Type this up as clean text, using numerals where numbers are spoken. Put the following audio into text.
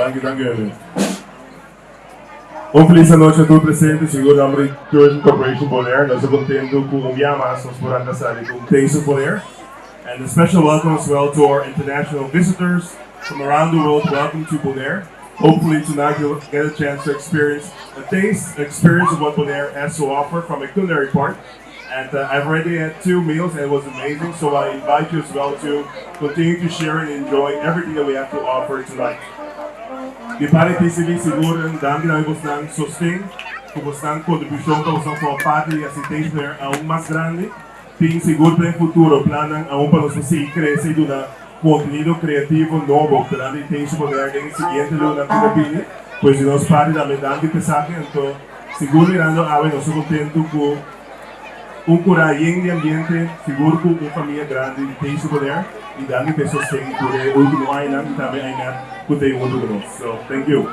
Danke. Un feliz noche a todos presentes, seguro nombre Tourism Corporation Bonaire. Nós estamos contendo com o Yamas, nos poranta sa com Tourism Bonaire. And a special welcome as well to our international visitors from around the world. Welcome to Bonaire. Hopefully tonight you'll get a chance to experience of what Bonaire has to offer from a culinary part. And I've already had 2 meals and it was amazing. So I invite you as well to continue to share and enjoy everything that we have to offer tonight. Di pare PCV siguro ang dami na ibos ng sustain, kubos ng kontribusyon ka usang mga pati at citation aún más grande, ping siguro para el futuro, planan aún para los que crece de un contenido creativo nuevo, para la intención poder en el siguiente luna Pilipini, pues si nos pare la medalla de pesaje, entonces siguro mirando a ver, nos contento con un curayen de ambiente, seguro con una familia grande, intención poder, y darle que sostén por el último año, y también hay nada. Good day, so thank you.